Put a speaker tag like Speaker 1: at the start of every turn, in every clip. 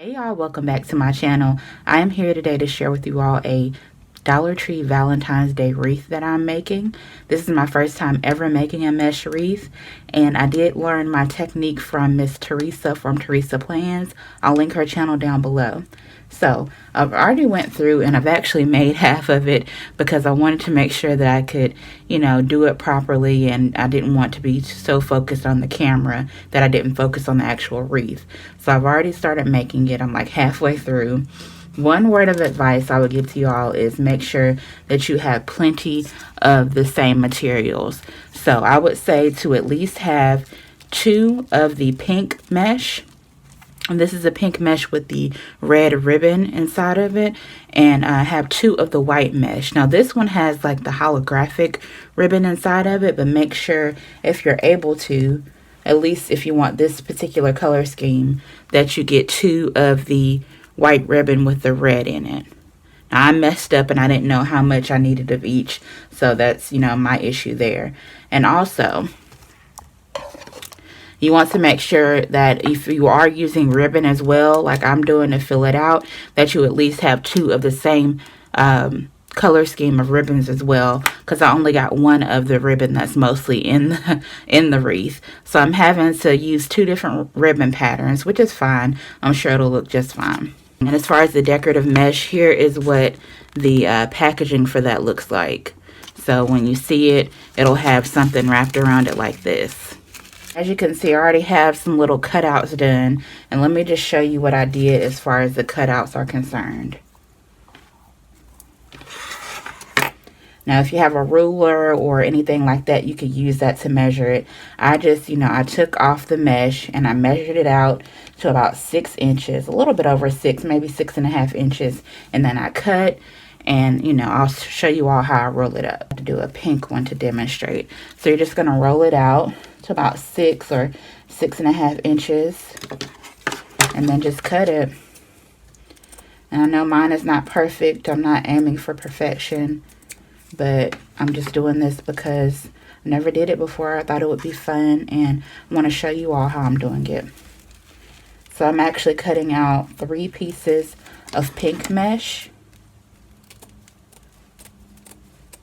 Speaker 1: Hey y'all, welcome back to my channel. I am here today to share with you all a Dollar Tree Valentine's Day wreath that I'm making. This is my first time ever making a mesh wreath, and I did learn my technique from Miss Teresa from Teresa Plans. I'll link her channel down below. So I've already went through and I've actually made half of it because I wanted to make sure that I could, do it properly, and I didn't want to be so focused on the camera that I didn't focus on the actual wreath. So I've already started making it. I'm like halfway through. One word of advice I would give to you all is make sure that you have plenty of the same materials. So I would say to at least have 2 of the pink mesh. And this is a pink mesh with the red ribbon inside of it. And I have 2 of the white mesh. Now this one has like the holographic ribbon inside of it, but make sure if you're able to, at least if you want this particular color scheme, that you get 2 of the white ribbon with the red in it. Now I messed up and I didn't know how much I needed of each, so that's my issue there. And also you want to make sure that if you are using ribbon as well, like I'm doing to fill it out, that you at least have 2 of the same color scheme of ribbons as well, because I only got 1 of the ribbon that's mostly in the wreath. So I'm having to use 2 different ribbon patterns, which is fine. I'm sure it'll look just fine. And as far as the decorative mesh, here is what the packaging for that looks like. So when you see it, it'll have something wrapped around it like this. As you can see, I already have some little cutouts done. And let me just show you what I did as far as the cutouts are concerned. Now, if you have a ruler or anything like that, you could use that to measure it. I just, I took off the mesh and I measured it out to about 6 inches, a little bit over 6, maybe 6.5 inches. And then I cut, and, I'll show you all how I roll it up. To do a pink one to demonstrate. So you're just going to roll it out to about 6 or 6.5 inches. And then just cut it. And I know mine is not perfect. I'm not aiming for perfection. But I'm just doing this because I never did it before. I thought it would be fun, and I want to show you all how I'm doing it. So I'm actually cutting out 3 pieces of pink mesh.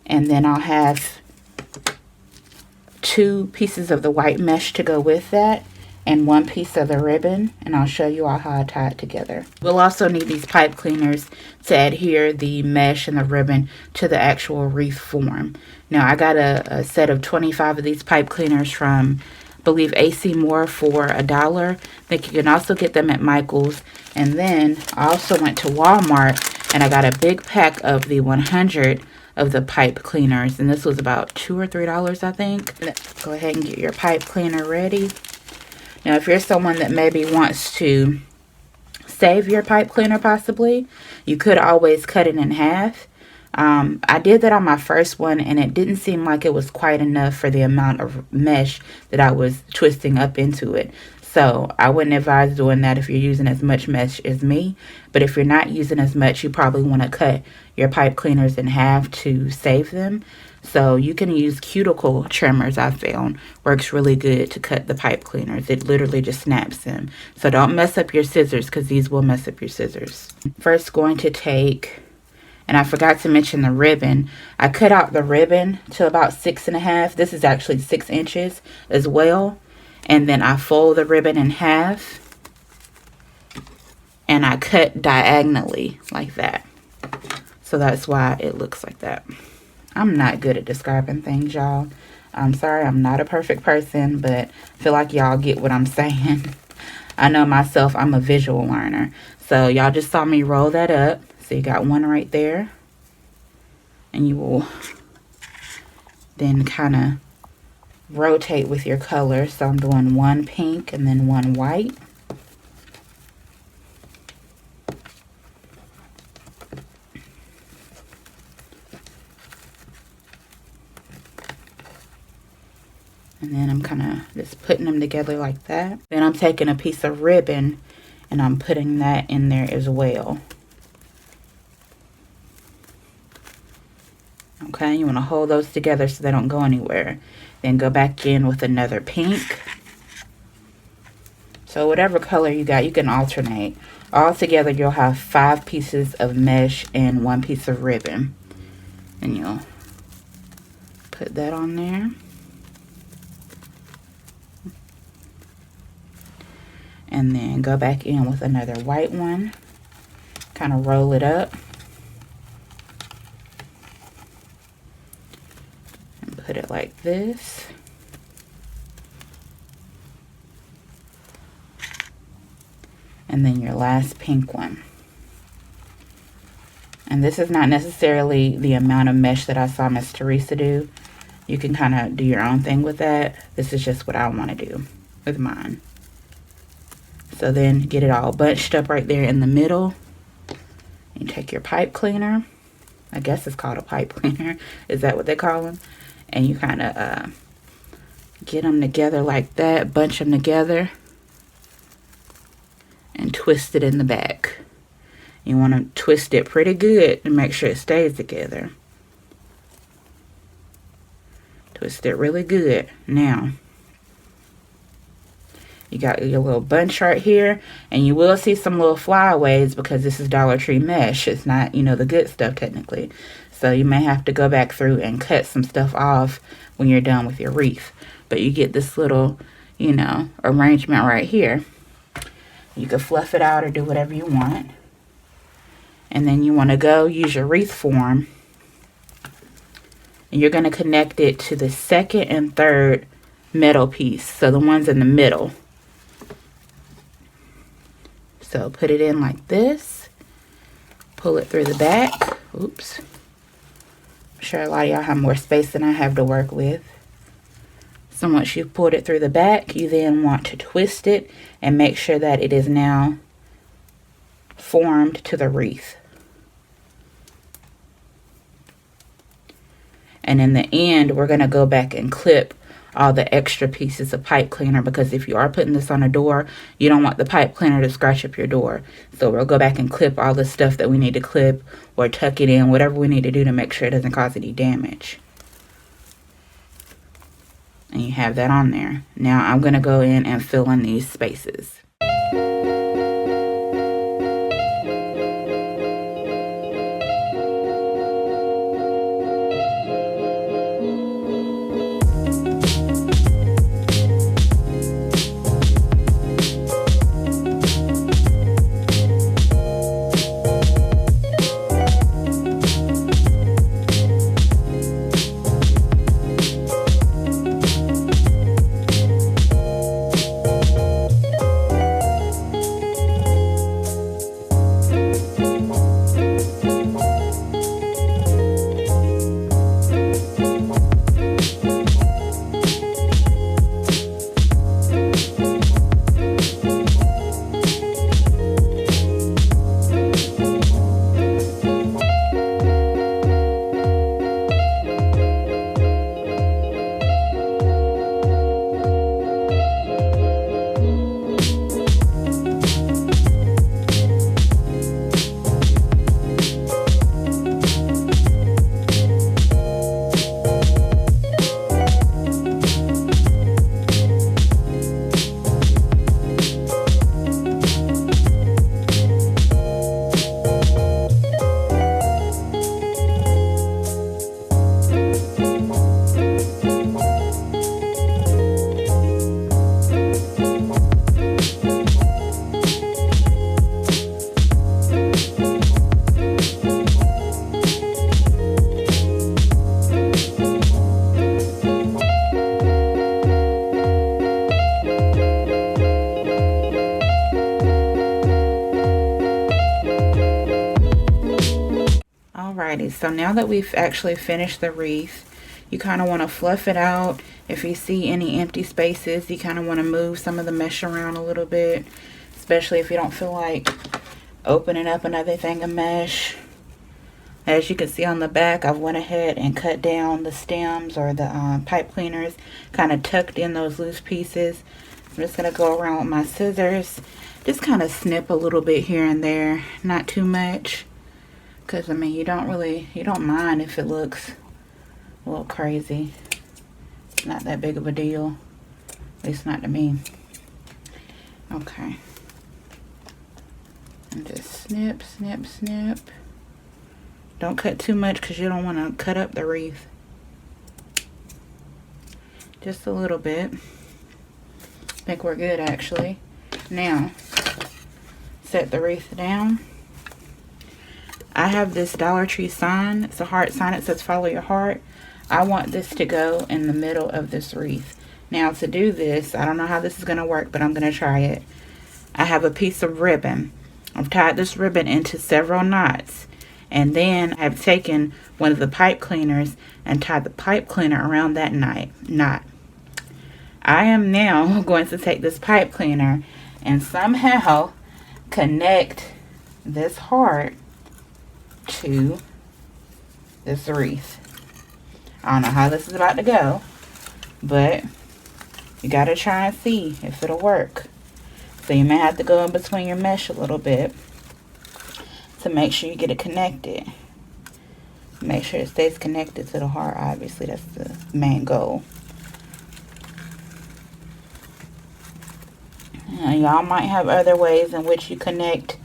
Speaker 1: And then I'll have 2 pieces of the white mesh to go with that, and 1 piece of the ribbon, and I'll show you all how I tie it together. We'll also need these pipe cleaners to adhere the mesh and the ribbon to the actual wreath form. Now I got a set of 25 of these pipe cleaners from, I believe, AC Moore for $1. I think you can also get them at Michael's. And then I also went to Walmart and I got a big pack of the 100 of the pipe cleaners, and this was about $2 or $3, I think. Go ahead and get your pipe cleaner ready. Now, if you're someone that maybe wants to save your pipe cleaner possibly, you could always cut it in half. I did that on my first one, and it didn't seem like it was quite enough for the amount of mesh that I was twisting up into it. So I wouldn't advise doing that if you're using as much mesh as me. But if you're not using as much, you probably want to cut your pipe cleaners in half to save them. So you can use cuticle trimmers, I found. Works really good to cut the pipe cleaners. It literally just snaps them. So don't mess up your scissors, because these will mess up your scissors. First, going to take, and I forgot to mention the ribbon. I cut out the ribbon to about 6.5. This is actually 6 inches as well. And then I fold the ribbon in half. And I cut diagonally like that. So that's why it looks like that. I'm not good at describing things, y'all. I'm sorry, I'm not a perfect person, but I feel like y'all get what I'm saying. I know myself, I'm a visual learner. So y'all just saw me roll that up. So you got one right there. And you will then kind of rotate with your color. So I'm doing 1 pink and then 1 white. And then I'm kind of just putting them together like that. Then I'm taking a piece of ribbon and I'm putting that in there as well. Okay, you want to hold those together so they don't go anywhere. Then go back in with another pink. So whatever color you got, you can alternate. All together, you'll have 5 pieces of mesh and 1 piece of ribbon. And you'll put that on there. And then go back in with another white one. Kind of roll it up. And put it like this. And then your last pink one. And this is not necessarily the amount of mesh that I saw Miss Teresa do. You can kind of do your own thing with that. This is just what I want to do with mine. So then get it all bunched up right there in the middle. You take your pipe cleaner. I guess it's called a pipe cleaner. Is that what they call them? And you kind of get them together like that. Bunch them together. And twist it in the back. You want to twist it pretty good to make sure it stays together. Twist it really good. Now, you got your little bunch right here, and you will see some little flyaways because this is Dollar Tree mesh. It's not, you know, the good stuff technically. So you may have to go back through and cut some stuff off when you're done with your wreath. But you get this little, you know, arrangement right here. You can fluff it out or do whatever you want. And then you want to go use your wreath form. And you're going to connect it to the second and third metal piece. So the ones in the middle. So put it in like this. Pull it through the back. Oops. I'm sure a lot of y'all have more space than I have to work with. So once you've pulled it through the back, you then want to twist it and make sure that it is now formed to the wreath. And in the end, we're going to go back and clip all the extra pieces of pipe cleaner, because if you are putting this on a door, you don't want the pipe cleaner to scratch up your door. So we'll go back and clip all the stuff that we need to clip, or tuck it in, whatever we need to do to make sure it doesn't cause any damage. And you have that on there. Now I'm going to go in and fill in these spaces. Alrighty, so now that we've actually finished the wreath, you kind of want to fluff it out. If you see any empty spaces, you kind of want to move some of the mesh around a little bit, especially if you don't feel like opening up another thing of mesh. As you can see on the back, I've went ahead and cut down the stems or the pipe cleaners, kind of tucked in those loose pieces. I'm just going to go around with my scissors, just kind of snip a little bit here and there, not too much. Because, I mean, you don't mind if it looks a little crazy. It's not that big of a deal. At least not to me. Okay. And just snip, snip, snip. Don't cut too much because you don't want to cut up the wreath. Just a little bit. I think we're good actually. Now, set the wreath down. I have this Dollar Tree sign. It's a heart sign. It says follow your heart. I want this to go in the middle of this wreath. Now to do this, I don't know how this is going to work, but I'm going to try it. I have a piece of ribbon. I've tied this ribbon into several knots. And then I've taken one of the pipe cleaners and tied the pipe cleaner around that knot. I am now going to take this pipe cleaner and somehow connect this heart to this wreath. I don't know how this is about to go, but you gotta try and see if it'll work. So you may have to go in between your mesh a little bit to make sure you get it connected. Make sure it stays connected to the heart. Obviously, that's the main goal. Y'all might have other ways in which you connect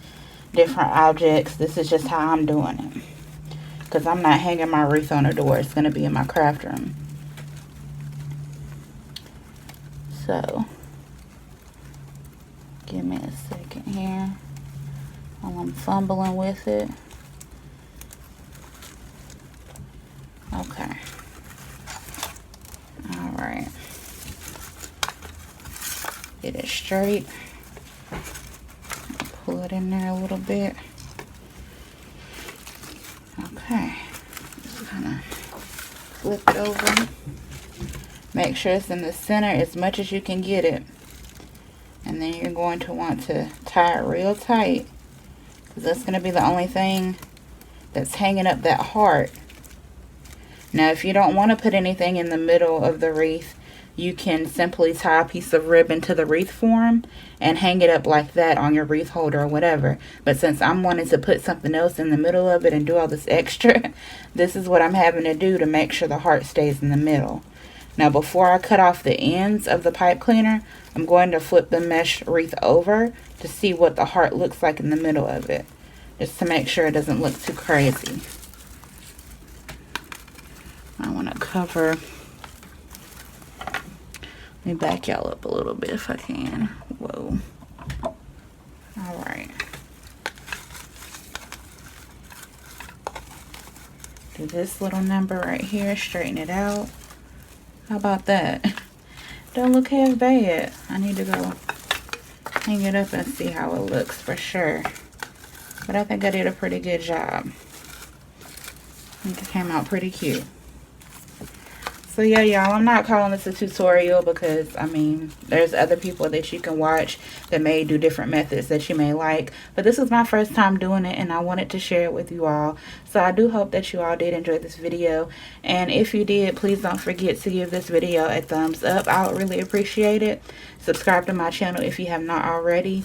Speaker 1: different objects. This is just how I'm doing it, because I'm not hanging my wreath on the door. It's going to be in my craft room. So, give me a second here while I'm fumbling with it. Okay. Alright. Get it straight. Pull it in there a little bit. Okay. Just kind of flip it over. Make sure it's in the center as much as you can get it. And then you're going to want to tie it real tight, because that's going to be the only thing that's hanging up that heart. Now, if you don't want to put anything in the middle of the wreath, you can simply tie a piece of ribbon to the wreath form and hang it up like that on your wreath holder or whatever. But since I'm wanting to put something else in the middle of it and do all this extra, this is what I'm having to do to make sure the heart stays in the middle. Now, before I cut off the ends of the pipe cleaner, I'm going to flip the mesh wreath over to see what the heart looks like in the middle of it, just to make sure it doesn't look too crazy. I want to cover. Let me back y'all up a little bit if I can. Whoa. Alright. Do this little number right here, straighten it out. How about that? Don't look half bad. I need to go hang it up and see how it looks for sure. But I think I did a pretty good job. I think it came out pretty cute. So yeah, y'all, I'm not calling this a tutorial because, I mean, there's other people that you can watch that may do different methods that you may like. But this was my first time doing it, and I wanted to share it with you all. So I do hope that you all did enjoy this video. And if you did, please don't forget to give this video a thumbs up. I would really appreciate it. Subscribe to my channel if you have not already.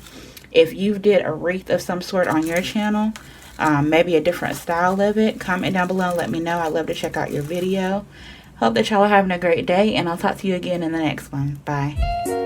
Speaker 1: If you did a wreath of some sort on your channel, maybe a different style of it, comment down below and let me know. I'd love to check out your video. Hope that y'all are having a great day, and I'll talk to you again in the next one. Bye.